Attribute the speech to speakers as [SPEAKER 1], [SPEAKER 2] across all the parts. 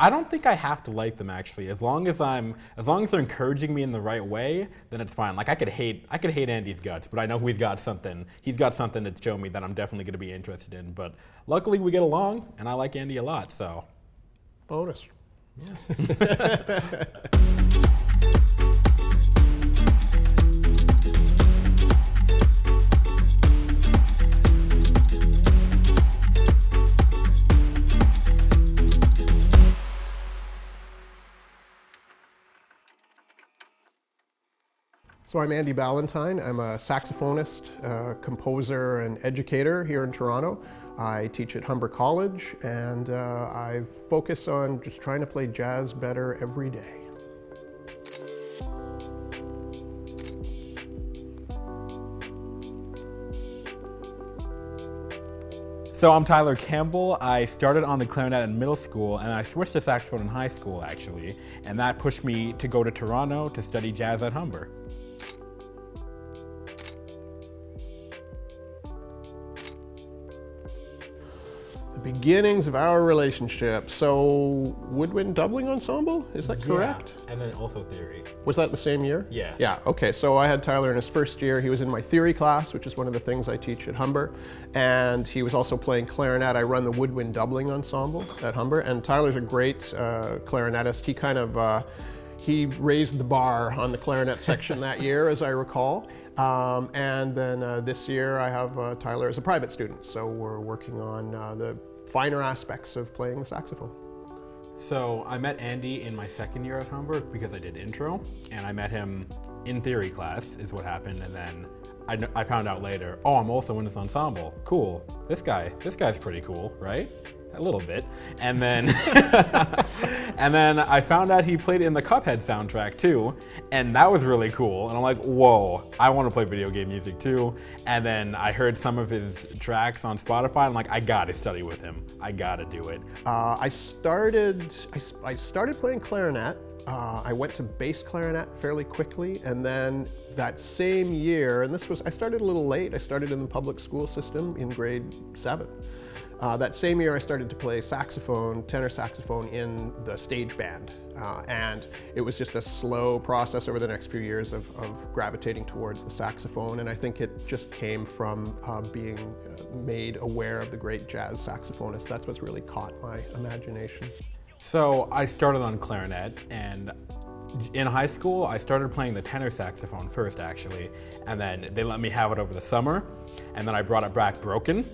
[SPEAKER 1] I don't think I have to like them actually. As long as they're encouraging me in the right way, then it's fine. Like I could hate Andy's guts, but I know he's got something to show me that I'm definitely going to be interested in. But luckily we get along, and I like Andy a lot. So,
[SPEAKER 2] bonus.
[SPEAKER 1] Yeah.
[SPEAKER 2] So I'm Andy Ballantyne. I'm a saxophonist, composer, and educator here in Toronto. I teach at Humber College, and I focus on just trying to play jazz better every day.
[SPEAKER 1] So I'm Tyler Campbell. I started on the clarinet in middle school, and I switched to saxophone in high school, actually. And that pushed me to go to Toronto to study jazz at Humber.
[SPEAKER 2] Beginnings of our relationship. So woodwind doubling ensemble, is that correct?
[SPEAKER 1] Yeah, and then also theory.
[SPEAKER 2] Was that the same year?
[SPEAKER 1] Yeah.
[SPEAKER 2] Yeah, okay, so I had Tyler in his first year. He was in my theory class, which is one of the things I teach at Humber. And he was also playing clarinet. I run the woodwind doubling ensemble at Humber. And Tyler's a great clarinetist. He kind of, he raised the bar on the clarinet section that year, as I recall. And then this year I have Tyler as a private student. So we're working on the finer aspects of playing the saxophone.
[SPEAKER 1] So I met Andy in my second year at Humber because I did intro, and I met him in theory class is what happened, and then I found out later, oh, I'm also in this ensemble. Cool. This guy's pretty cool, right? A little bit. And then and then I found out he played in the Cuphead soundtrack too, and that was really cool. And I'm like, whoa, I want to play video game music too. And then I heard some of his tracks on Spotify. I'm like, I gotta study with him. I gotta do it.
[SPEAKER 2] I started playing clarinet. I went to bass clarinet fairly quickly, and then that same year, and I started a little late. I started in the public school system in grade 7. That same year I started to play saxophone, tenor saxophone in the stage band. And it was just a slow process over the next few years of gravitating towards the saxophone. And I think it just came from being made aware of the great jazz saxophonist. That's what's really caught my imagination.
[SPEAKER 1] So I started on clarinet, and in high school, I started playing the tenor saxophone first, actually. And then they let me have it over the summer, and then I brought it back broken.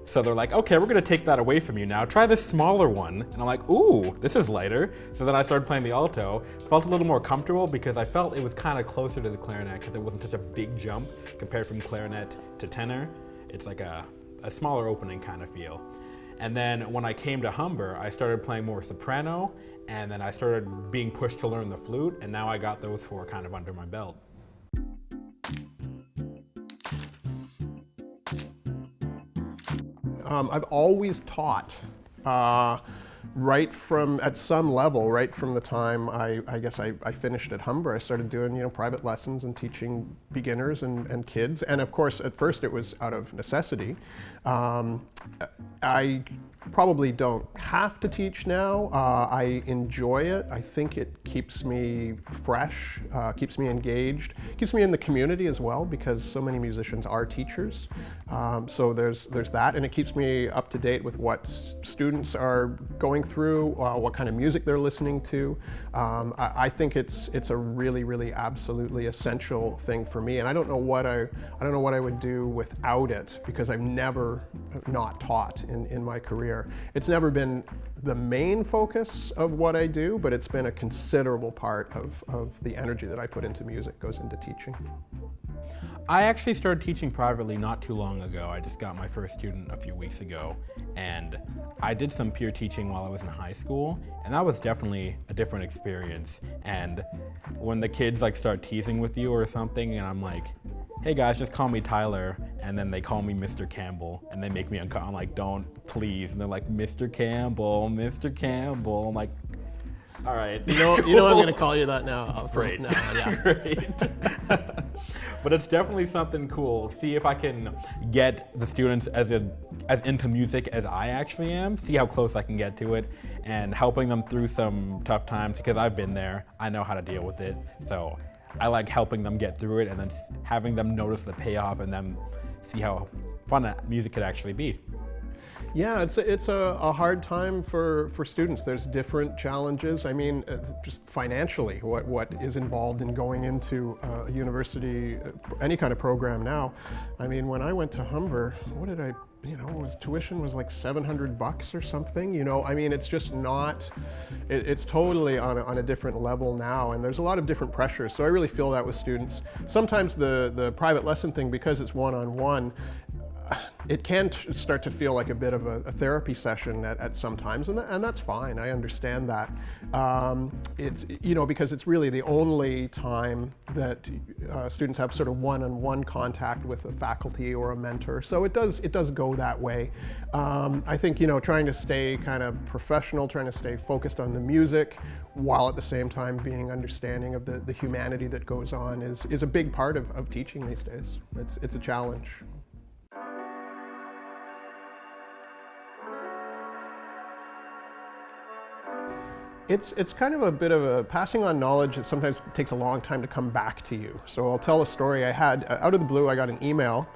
[SPEAKER 1] So they're like, okay, we're gonna take that away from you now. Try this smaller one. And I'm like, ooh, this is lighter. So then I started playing the alto. Felt a little more comfortable because I felt it was kind of closer to the clarinet because it wasn't such a big jump compared from clarinet to tenor. It's like a smaller opening kind of feel. And then when I came to Humber, I started playing more soprano, and then I started being pushed to learn the flute, and now I got those 4 kind of under my belt.
[SPEAKER 2] I've always taught right from, at some level, right from the time I guess I finished at Humber. I started doing private lessons and teaching beginners and kids. And of course, at first it was out of necessity. I probably don't have to teach now. I enjoy it. I think it keeps me fresh, keeps me engaged, keeps me in the community as well, because so many musicians are teachers. So there's that, and it keeps me up to date with what students are going through, what kind of music they're listening to. I think it's a really, really absolutely essential thing for me, and I don't know what I would do without it, because I've never not taught in my career. It's never been the main focus of what I do, but it's been a considerable part of the energy that I put into music goes into teaching.
[SPEAKER 1] I actually started teaching privately not too long ago. I just got my first student a few weeks ago, and I did some peer teaching while I was in high school, and that was definitely a different experience. And when the kids start teasing with you or something, and I'm like, hey guys, just call me Tyler, and then they call me Mr. Campbell, and they make me uncomfortable. I'm like, don't, please. And they're like, Mr. Campbell, Mr. Campbell. I'm like, all right.
[SPEAKER 2] You know I'm going to call you that now.
[SPEAKER 1] Great.
[SPEAKER 2] Yeah.
[SPEAKER 1] Great. But it's definitely something cool. See if I can get the students as into music as I actually am, see how close I can get to it, and helping them through some tough times, because I've been there, I know how to deal with it. So I like helping them get through it and then having them notice the payoff and then see how fun music could actually be.
[SPEAKER 2] Yeah, it's a hard time for students. There's different challenges. I mean, just financially, what is involved in going into a university, any kind of program now. I mean, when I went to Humber, what did I, tuition was like $700 or something. I mean, it's just not. It's totally on a different level now, and there's a lot of different pressures. So I really feel that with students. Sometimes the private lesson thing, because it's one-on-one, it can start to feel like a bit of a therapy session at some times, and that's fine. I understand that. It's because it's really the only time that students have sort of one-on-one contact with a faculty or a mentor. So it does go that way. I think trying to stay kind of professional, trying to stay focused on the music, while at the same time being understanding of the humanity that goes on is a big part of teaching these days. It's a challenge. It's kind of a bit of a passing on knowledge that sometimes takes a long time to come back to you. So I'll tell a story. I had, out of the blue, I got an email,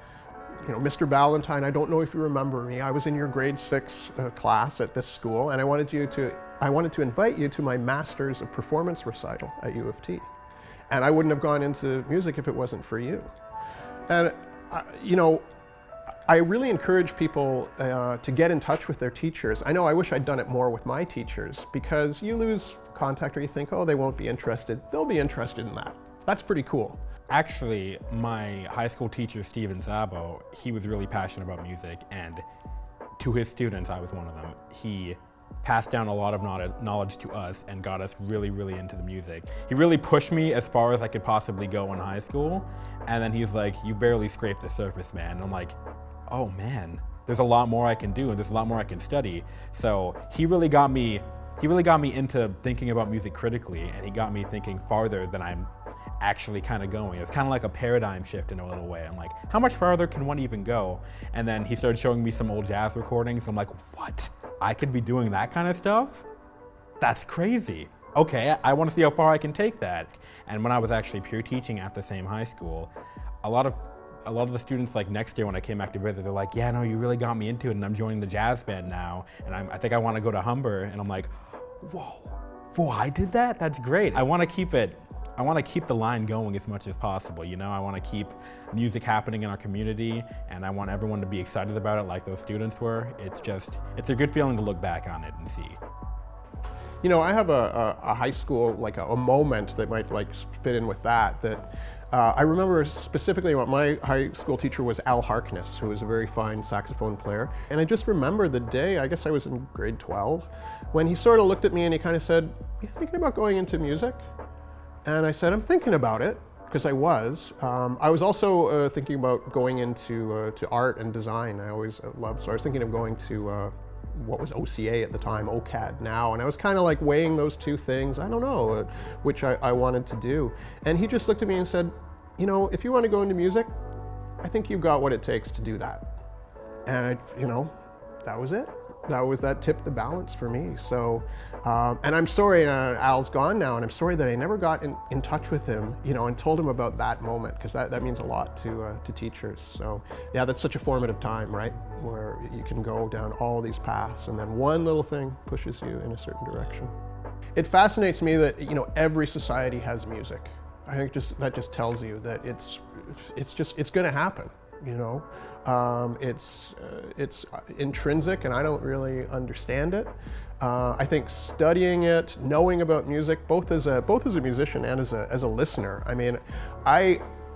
[SPEAKER 2] Mr. Ballantyne, I don't know if you remember me. I was in your grade 6 class at this school, and I wanted to invite you to my Masters of Performance recital at U of T. And I wouldn't have gone into music if it wasn't for you. And, I really encourage people to get in touch with their teachers. I wish I'd done it more with my teachers, because you lose contact or you think, oh, they won't be interested. They'll be interested in that. That's pretty cool.
[SPEAKER 1] Actually, my high school teacher, Steven Zabo, he was really passionate about music, and to his students, I was one of them. He passed down a lot of knowledge to us and got us really, really into the music. He really pushed me as far as I could possibly go in high school, and then he's like, you barely scraped the surface, man. And I'm like, oh man, there's a lot more I can do and there's a lot more I can study. So he really got me into thinking about music critically, and he got me thinking farther than I'm actually kind of going. It's kind of like a paradigm shift in a little way. I'm like, how much farther can one even go? And then he started showing me some old jazz recordings. I'm like, what? I could be doing that kind of stuff? That's crazy. Okay, I want to see how far I can take that. And when I was actually peer teaching at the same high school, a lot of the students, like next year when I came back to visit, they're like, yeah, no, you really got me into it, and I'm joining the jazz band now, and I think I want to go to Humber. And I'm like, whoa, I did that? That's great. I want to keep the line going as much as possible. I want to keep music happening in our community, and I want everyone to be excited about it like those students were. It's a good feeling to look back on it and see.
[SPEAKER 2] I have a high school, like a moment that might fit in with that. I remember specifically what my high school teacher was, Al Harkness, who was a very fine saxophone player. And I just remember the day, I guess I was in grade 12, when he sort of looked at me and he kind of said, "You thinking about going into music?" And I said, "I'm thinking about it," because I was. I was also thinking about going into to art and design. I always loved, so I was thinking of going to what was OCA at the time, OCAD now, and I was kind of like weighing those two things. I don't know which I wanted to do. And he just looked at me and said, if you want to go into music, I think you've got what it takes to do that. And that was it. That tipped the balance for me. So, and I'm sorry Al's gone now, and I'm sorry that I never got in touch with him, and told him about that moment, because that means a lot to teachers. So yeah, that's such a formative time, right? Where you can go down all these paths, and then one little thing pushes you in a certain direction. It fascinates me that every society has music. I think that just tells you that it's going to happen. It's intrinsic, and I don't really understand it. I think studying it, knowing about music, both as a musician and as a listener. I mean,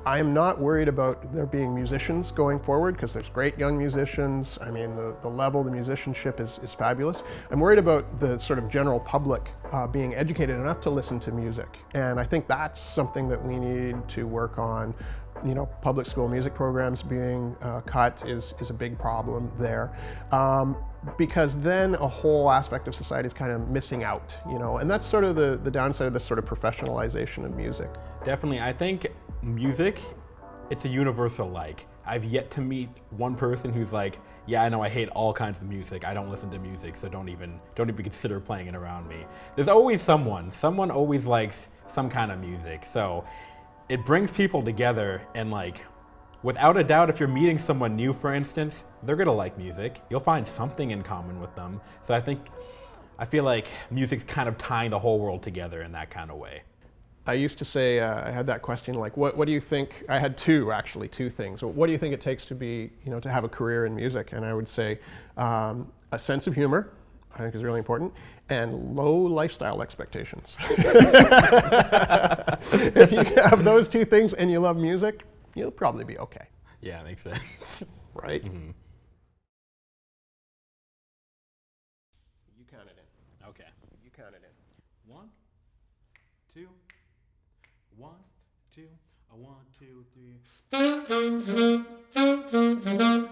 [SPEAKER 2] I'm not worried about there being musicians going forward, because there's great young musicians. I mean, the level of the musicianship is fabulous. I'm worried about the sort of general public being educated enough to listen to music. And I think that's something that we need to work on. Public school music programs being cut is a big problem there. Because then a whole aspect of society is kind of missing out, and that's sort of the downside of this sort of professionalization of music.
[SPEAKER 1] Definitely. I think music, it's a universal like. I've yet to meet one person who's like, yeah, I know I hate all kinds of music. I don't listen to music, so don't even consider playing it around me. There's always someone. Someone always likes some kind of music. So it brings people together, and like, without a doubt, if you're meeting someone new, for instance, they're gonna like music. You'll find something in common with them. So I feel like music's kind of tying the whole world together in that kind of way.
[SPEAKER 2] I used to say, I had that question, like, what do you think, I had two things. What do you think it takes to be, to have a career in music? And I would say a sense of humor, I think is really important, and low lifestyle expectations. If you have those two things and you love music, you'll probably be okay.
[SPEAKER 1] Yeah, makes sense.
[SPEAKER 2] Right?
[SPEAKER 1] Mm-hmm.
[SPEAKER 2] You count it in.
[SPEAKER 1] Okay.
[SPEAKER 2] You count it in.
[SPEAKER 1] 1, 2, 1, 2, 1, 2, 3.